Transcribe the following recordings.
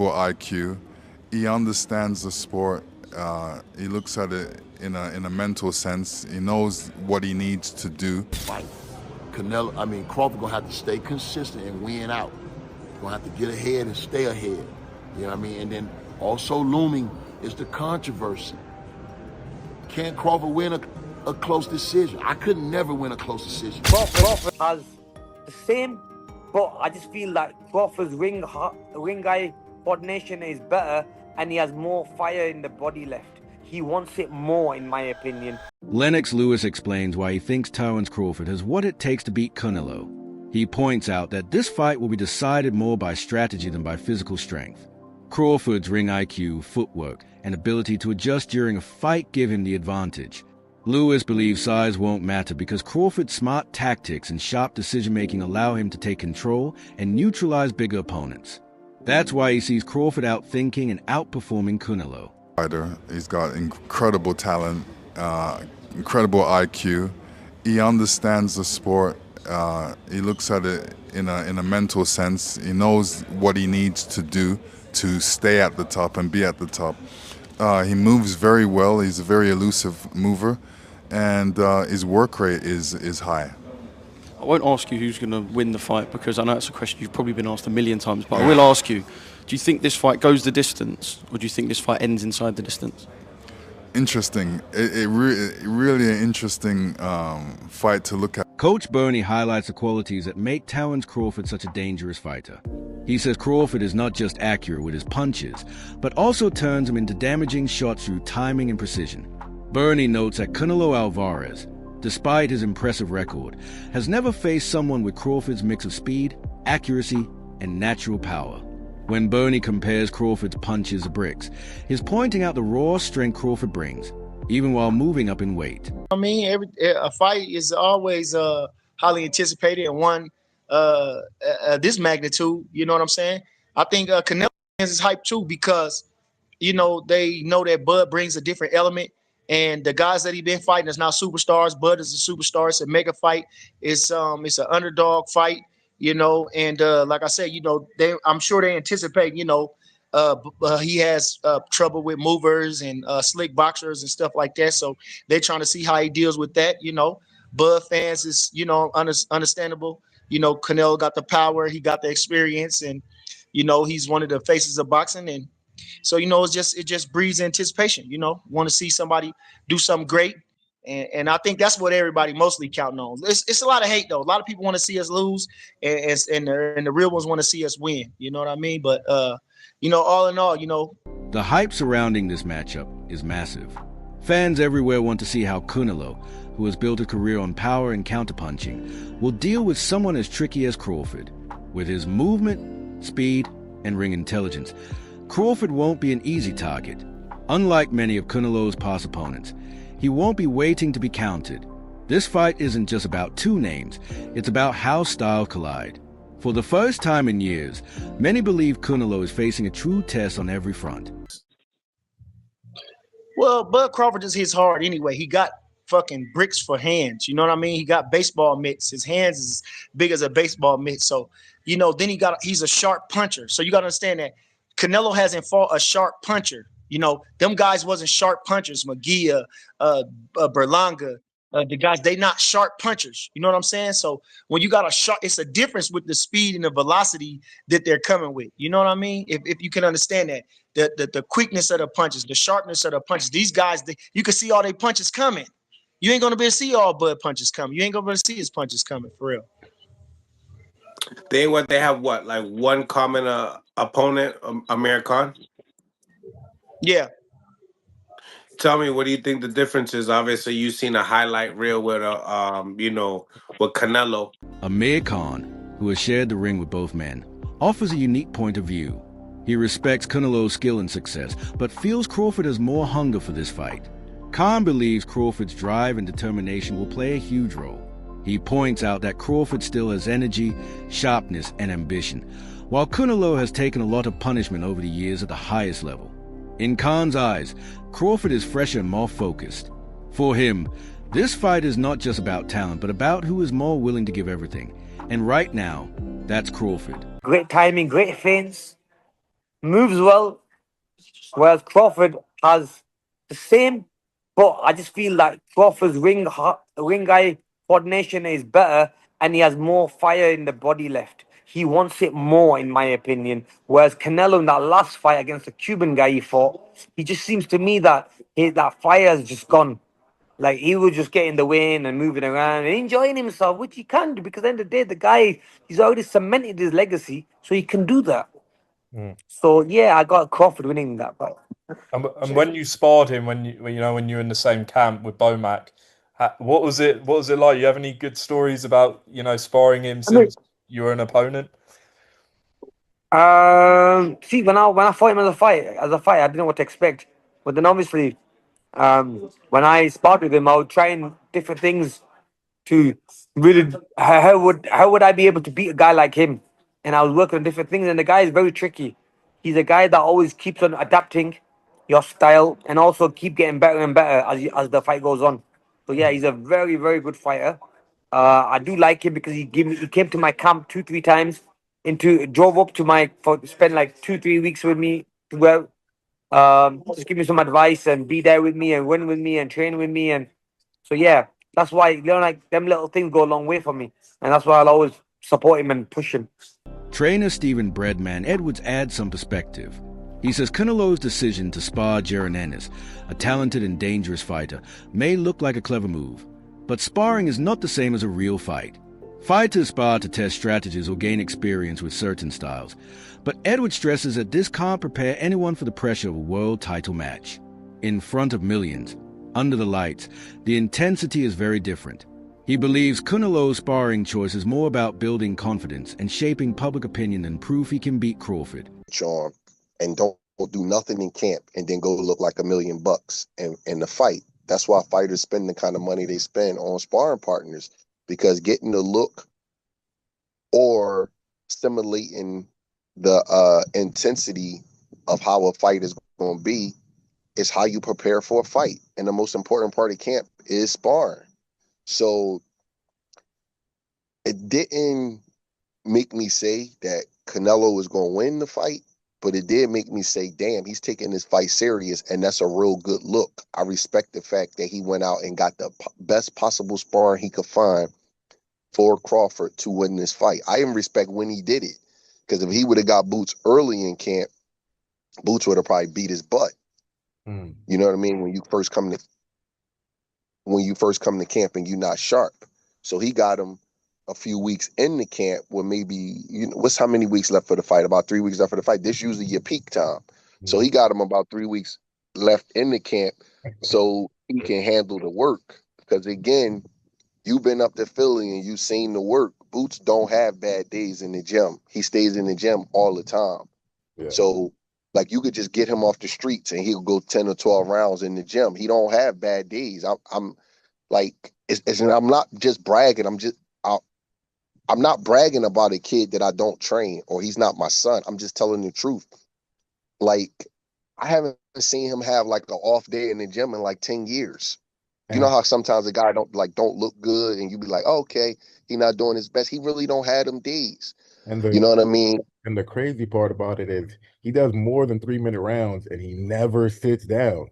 IQ. He understands the sport. He looks at it in a mental sense. He knows what he needs to do. Fight. Crawford gonna have to stay consistent and win out. Gonna have to get ahead and stay ahead. You know what I mean? And then also looming is the controversy. Can Crawford win a close decision? I could never win a close decision. Crawford has the same, but I just feel like Crawford's ring eye coordination is better, and he has more fire in the body left. He wants it more, in my opinion. Lennox Lewis explains why he thinks Terence Crawford has what it takes to beat Canelo. He points out that this fight will be decided more by strategy than by physical strength. Crawford's ring IQ, footwork, and ability to adjust during a fight give him the advantage. Lewis believes size won't matter because Crawford's smart tactics and sharp decision-making allow him to take control and neutralize bigger opponents. That's why he sees Crawford outthinking and outperforming Canelo. He's got incredible talent, incredible IQ. He understands the sport. He looks at it in a mental sense. He knows what he needs to do to stay at the top and be at the top. He moves very well. He's a very elusive mover, and his work rate is high. I won't ask you who's going to win the fight because I know it's a question you've probably been asked a million times, but I will ask you, do you think this fight goes the distance, or do you think this fight ends inside the distance? Interesting. Really an interesting fight to look at. Coach Bernie highlights the qualities that make Terence Crawford such a dangerous fighter. He says Crawford is not just accurate with his punches, but also turns them into damaging shots through timing and precision. Bernie notes that Canelo Alvarez, despite his impressive record, has never faced someone with Crawford's mix of speed, accuracy, and natural power. When Bernie compares Crawford's punches to bricks, he's pointing out the raw strength Crawford brings, even while moving up in weight. A fight is always highly anticipated, and one this magnitude, you know what I'm saying? I think Canelo is hype too because, they know that Bud brings a different element. And the guys that he's been fighting is now superstars. Bud is a superstar. It's a mega fight. It's an underdog fight, And like I said, I'm sure they anticipate, he has trouble with movers and slick boxers and stuff like that. So they're trying to see how he deals with that. Bud fans is, understandable. Canelo got the power. He got the experience. And, he's one of the faces of boxing. And so, it just breeds anticipation, want to see somebody do something great. And I think that's what everybody mostly counting on. It's a lot of hate, though. A lot of people want to see us lose, and the real ones want to see us win. You know what I mean? But, all in all, The hype surrounding this matchup is massive. Fans everywhere want to see how Canelo, who has built a career on power and counterpunching, will deal with someone as tricky as Crawford. With his movement, speed, and ring intelligence, Crawford won't be an easy target. Unlike many of Canelo's past opponents, he won't be waiting to be counted. This fight isn't just about two names, it's about how styles collide. For the first time in years, many believe Canelo is facing a true test on every front. Well, Bud Crawford just hits hard anyway. He got fucking bricks for hands. You know what I mean? He got baseball mitts. His hands is as big as a baseball mitt. So, then he's a sharp puncher. So you got to understand that Canelo hasn't fought a sharp puncher. Them guys wasn't sharp punchers. Magia, Berlanga, the guys, they not sharp punchers. You know what I'm saying? So when you got a sharp, it's a difference with the speed and the velocity that they're coming with. You know what I mean? If you can understand that, the quickness of the punches, the sharpness of the punches, these guys, you can see all their punches coming. You ain't going to be able to see all Bud punches coming. You ain't going to be able to see his punches coming, for real. They have like one common opponent, Amir Khan? Yeah. Tell me, what do you think the difference is? Obviously, you've seen a highlight reel with with Canelo. Amir Khan, who has shared the ring with both men, offers a unique point of view. He respects Canelo's skill and success, but feels Crawford has more hunger for this fight. Khan believes Crawford's drive and determination will play a huge role. He points out that Crawford still has energy, sharpness, and ambition, while Canelo has taken a lot of punishment over the years at the highest level. In Khan's eyes, Crawford is fresher and more focused. For him, this fight is not just about talent, but about who is more willing to give everything. And right now, that's Crawford. Great timing, great feints. moves well, whereas Crawford has the same, but I just feel like Crawford's ring eye coordination is better, and he has more fire in the body left. He wants it more, in my opinion. Whereas Canelo in that last fight against the Cuban guy he fought, he just seems to me that that fire has just gone. Like he was just getting the win and moving around and enjoying himself, which he can do because at the end of the day, the guy he's already cemented his legacy, so he can do that. So yeah, I got Crawford winning that fight. And when you sparred him, when you're in the same camp with Bomac, what was it? What was it like? You have any good stories about sparring him since you were an opponent? See, when I fought him as a fight, I didn't know what to expect. But then obviously, when I sparred with him, I would try and different things to really how would I be able to beat a guy like him? And I was working on different things, and the guy is very tricky. He's a guy that always keeps on adapting your style and also keep getting better and better as the fight goes on. So yeah, he's a very very good fighter. I do like him because he came to my camp 2 3 times drove up to spend like 2 3 weeks with me to just give me some advice and be there with me and win with me and train with me. And so yeah, that's why like them little things go a long way for me, and that's why I'll always support him and push him. Trainer Stephen Breadman Edwards adds some perspective. He says Canelo's decision to spar Jaron Ennis, a talented and dangerous fighter, may look like a clever move, but sparring is not the same as a real fight. Fighters spar to test strategies or gain experience with certain styles, but Edwards stresses that this can't prepare anyone for the pressure of a world title match. In front of millions, under the lights, the intensity is very different. He believes Canelo's sparring choice is more about building confidence and shaping public opinion than proof he can beat Crawford. Charm, and don't do nothing in camp and then go look like $1 million in the fight. That's why fighters spend the kind of money they spend on sparring partners, because getting the look or simulating the intensity of how a fight is going to be is how you prepare for a fight. And the most important part of camp is sparring. So it didn't make me say that Canelo was going to win the fight, but it did make me say, damn, he's taking this fight serious, and that's a real good look. I respect the fact that he went out and got the best possible sparring he could find for Crawford to win this fight. I even respect when he did it, because if he would have got Boots early in camp, Boots would have probably beat his butt. You know what I mean? When you first come to camp and you're not sharp. So he got him a few weeks in the camp where maybe, what's how many weeks left for the fight? About 3 weeks left for the fight. This usually your peak time. So he got him about 3 weeks left in the camp so he can handle the work. Because again, you've been up to Philly and you've seen the work. Boots don't have bad days in the gym. He stays in the gym all the time. Yeah. So like you could just get him off the streets and he'll go 10 or 12 rounds in the gym. He don't have bad days. I'm not just bragging. I'm not bragging about a kid that I don't train or he's not my son. I'm just telling the truth. Like, I haven't seen him have like an off day in the gym in like 10 years. You know how sometimes a guy don't look good and you be like, oh, okay, he not doing his best. He really don't have them days. You know what I mean? And the crazy part about it is he does more than 3-minute rounds and he never sits down.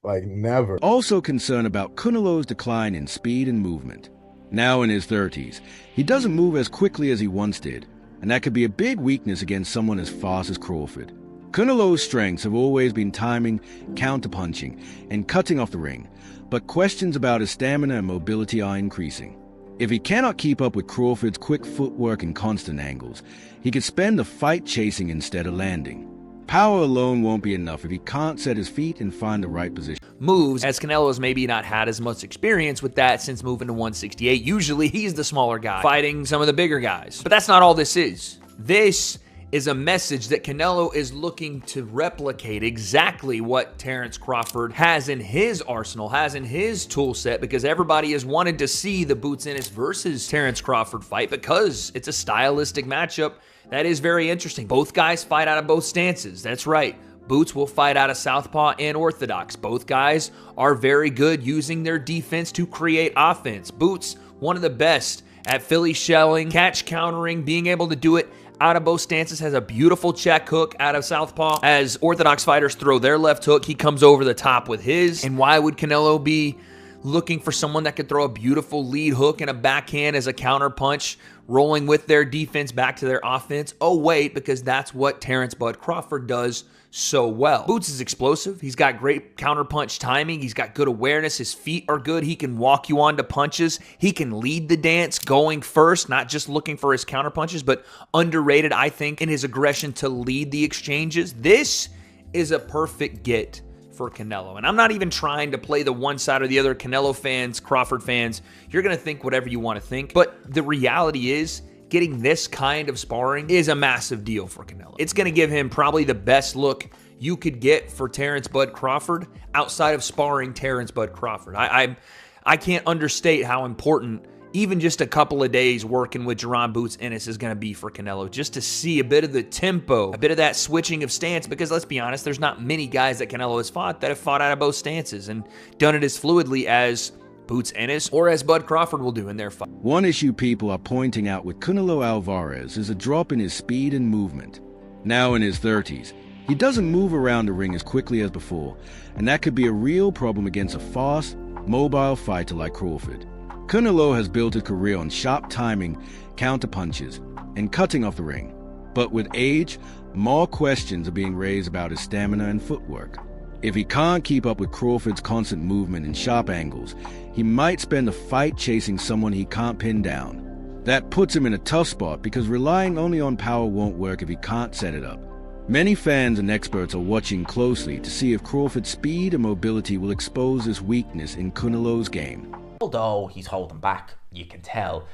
Like, never. Also concerned about Canelo's decline in speed and movement. Now in his 30s, he doesn't move as quickly as he once did, and that could be a big weakness against someone as fast as Crawford. Canelo's strengths have always been timing, counterpunching, and cutting off the ring, but questions about his stamina and mobility are increasing. If he cannot keep up with Crawford's quick footwork and constant angles, he could spend the fight chasing instead of landing. Power alone won't be enough if he can't set his feet and find the right position. Moves, as Canelo's maybe not had as much experience with that since moving to 168. Usually he's the smaller guy fighting some of the bigger guys. But that's not all this is. This is a message that Canelo is looking to replicate exactly what Terence Crawford has in his arsenal, has in his tool set, because everybody has wanted to see the Boots Ennis versus Terence Crawford fight because it's a stylistic matchup that is very interesting. Both guys fight out of both stances. That's right. Boots will fight out of southpaw and orthodox. Both guys are very good using their defense to create offense. Boots, one of the best at Philly shelling, catch countering, being able to do it out of both stances, has a beautiful check hook out of southpaw. As orthodox fighters throw their left hook, he comes over the top with his. And why would Canelo be looking for someone that could throw a beautiful lead hook and a backhand as a counter punch, rolling with their defense back to their offense? Oh, wait, because that's what Terence Bud Crawford does so well. Boots is explosive. He's got great counterpunch timing. He's got good awareness. His feet are good. He can walk you onto punches. He can lead the dance going first, not just looking for his counterpunches, but underrated, I think, in his aggression to lead the exchanges. This is a perfect get for Canelo. And I'm not even trying to play the one side or the other. Canelo fans, Crawford fans, you're going to think whatever you want to think. But the reality is, getting this kind of sparring is a massive deal for Canelo. It's going to give him probably the best look you could get for Terence Bud Crawford outside of sparring Terence Bud Crawford. I can't understate how important even just a couple of days working with Jaron Boots Ennis is going to be for Canelo, just to see a bit of the tempo, a bit of that switching of stance, because let's be honest, there's not many guys that Canelo has fought that have fought out of both stances and done it as fluidly as Boots Ennis or as Bud Crawford will do in their fight. One issue people are pointing out with Canelo Alvarez is a drop in his speed and movement. Now in his 30s, he doesn't move around the ring as quickly as before, and that could be a real problem against a fast, mobile fighter like Crawford. Canelo has built a career on sharp timing, counterpunches, and cutting off the ring. But with age, more questions are being raised about his stamina and footwork. If he can't keep up with Crawford's constant movement and sharp angles, he might spend the fight chasing someone he can't pin down. That puts him in a tough spot because relying only on power won't work if he can't set it up. Many fans and experts are watching closely to see if Crawford's speed and mobility will expose this weakness in Canelo's game. Although he's holding back, you can tell.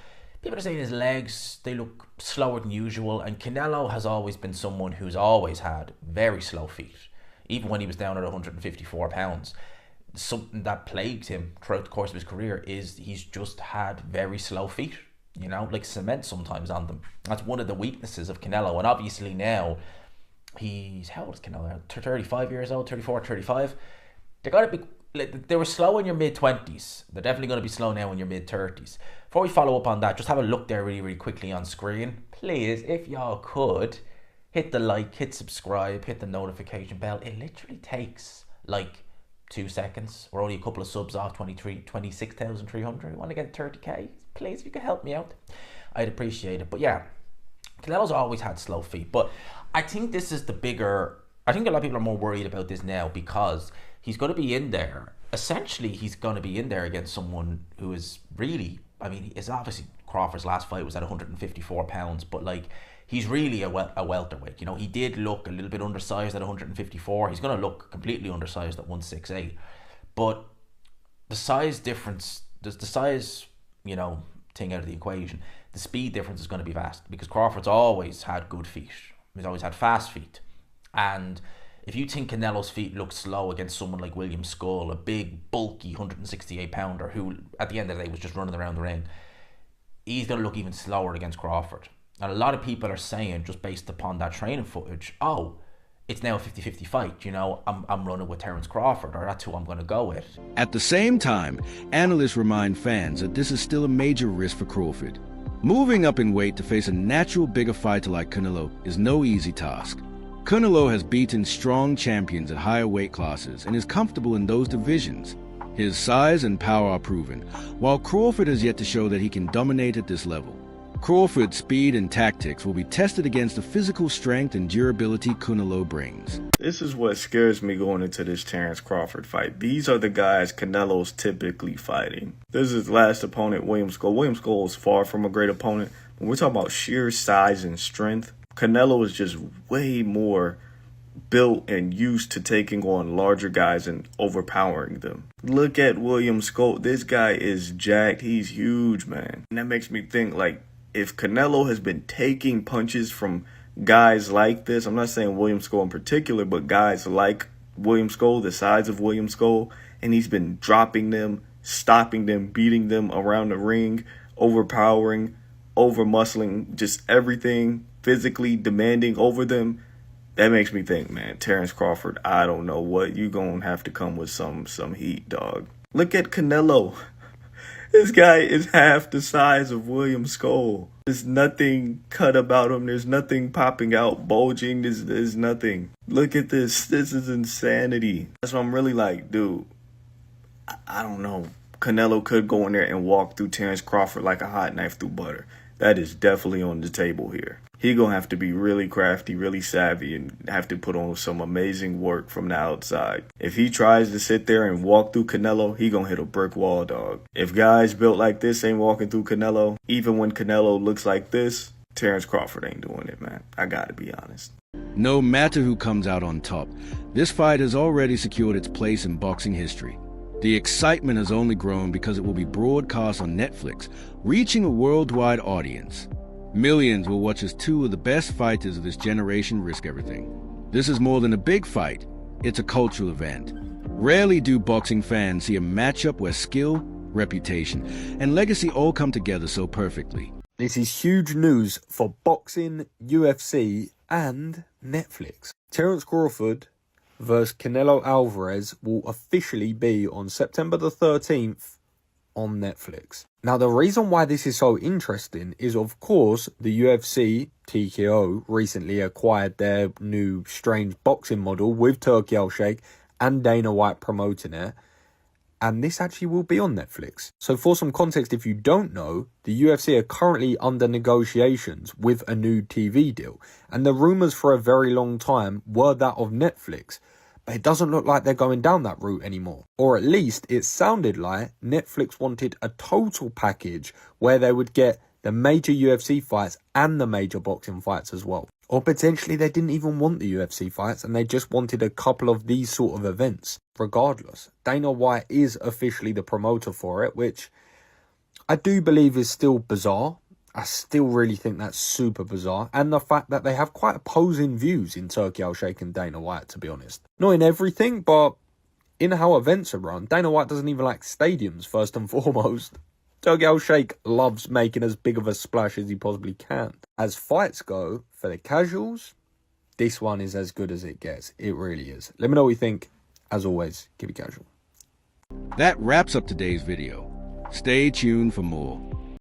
People are saying his legs, they look slower than usual, and Canelo has always been someone who's always had very slow feet. Even when he was down at 154 pounds, something that plagued him throughout the course of his career is he's just had very slow feet, you know, like cement sometimes on them. That's one of the weaknesses of Canelo. And obviously now, he's, how old is Canelo? 35 years old, 34, 35. They got to be, they were slow in your mid-20s. They're definitely going to be slow now in your mid-30s. Before we follow up on that, just have a look there really, really quickly on screen. Please, if y'all could, hit the like, hit subscribe, hit the notification bell. It literally takes like 2 seconds. We're only a couple of subs off 26,300. I want to get 30k. Please, if you could help me out, I'd appreciate it. But yeah, Canelo's always had slow feet. But I think this is the bigger... I think a lot of people are more worried about this now because he's going to be in there. Essentially, he's going to be in there against someone who is really... I mean, it's obviously Crawford's last fight was at 154 pounds, but like... He's really a welterweight. You know, he did look a little bit undersized at 154. He's going to look completely undersized at 168. But the size difference, the size, you know, thing out of the equation, the speed difference is going to be vast because Crawford's always had good feet. He's always had fast feet. And if you think Canelo's feet look slow against someone like William Skull, a big, bulky 168-pounder who, at the end of the day, was just running around the ring, he's going to look even slower against Crawford. And a lot of people are saying, just based upon that training footage, oh, it's now a 50-50 fight, you know, I'm running with Terence Crawford, or that's who I'm going to go with. At the same time, analysts remind fans that this is still a major risk for Crawford. Moving up in weight to face a natural bigger fighter like Canelo is no easy task. Canelo has beaten strong champions at higher weight classes and is comfortable in those divisions. His size and power are proven, while Crawford has yet to show that he can dominate at this level. Crawford's speed and tactics will be tested against the physical strength and durability Canelo brings. This is what scares me going into this Terence Crawford fight. These are the guys Canelo's typically fighting. This is his last opponent, William Skull. William Skull is far from a great opponent. When we're talking about sheer size and strength, Canelo is just way more built and used to taking on larger guys and overpowering them. Look at William Skull. This guy is jacked. He's huge, man. And that makes me think, like, if Canelo has been taking punches from guys like this, I'm not saying William Skull in particular, but guys like William Skull, the size of William Skull, and he's been dropping them, stopping them, beating them around the ring, overpowering, over-muscling, just everything, physically demanding over them, that makes me think, man, Terence Crawford, I don't know what, you gonna have to come with some heat, dog. Look at Canelo. This guy is half the size of William Skull. There's nothing cut about him. There's nothing popping out, bulging. There's nothing. Look at this. This is insanity. That's what I'm really like, dude. I don't know. Canelo could go in there and walk through Terence Crawford like a hot knife through butter. That is definitely on the table here. He gonna have to be really crafty, really savvy, and have to put on some amazing work from the outside. If he tries to sit there and walk through Canelo, he gonna hit a brick wall, dog. If guys built like this ain't walking through Canelo, even when Canelo looks like this, Terence Crawford ain't doing it, man. I gotta be honest. No matter who comes out on top, this fight has already secured its place in boxing history. The excitement has only grown because it will be broadcast on Netflix, reaching a worldwide audience. Millions will watch as two of the best fighters of this generation risk everything. This is more than a big fight, it's a cultural event. Rarely do boxing fans see a matchup where skill, reputation, and legacy all come together so perfectly. This is huge news for boxing, UFC, and Netflix. Terence Crawford versus Canelo Alvarez will officially be on September the 13th on Netflix. Now, the reason why this is so interesting is, of course, the UFC, TKO, recently acquired their new strange boxing model with Turki Al-Sheikh and Dana White promoting it. And this actually will be on Netflix. So for some context, if you don't know, the UFC are currently under negotiations with a new TV deal. And the rumours for a very long time were that of Netflix. But it doesn't look like they're going down that route anymore. Or at least it sounded like Netflix wanted a total package where they would get the major UFC fights and the major boxing fights as well. Or potentially they didn't even want the UFC fights and they just wanted a couple of these sort of events. Regardless, Dana White is officially the promoter for it, which I do believe is still bizarre. I still really think that's super bizarre. And the fact that they have quite opposing views in Turki Al-Sheikh and Dana White, to be honest. Not in everything, but in how events are run. Dana White doesn't even like stadiums, first and foremost. Turki Al-Sheikh loves making as big of a splash as he possibly can. As fights go, for the casuals, this one is as good as it gets. It really is. Let me know what you think. As always, keep it casual. That wraps up today's video. Stay tuned for more.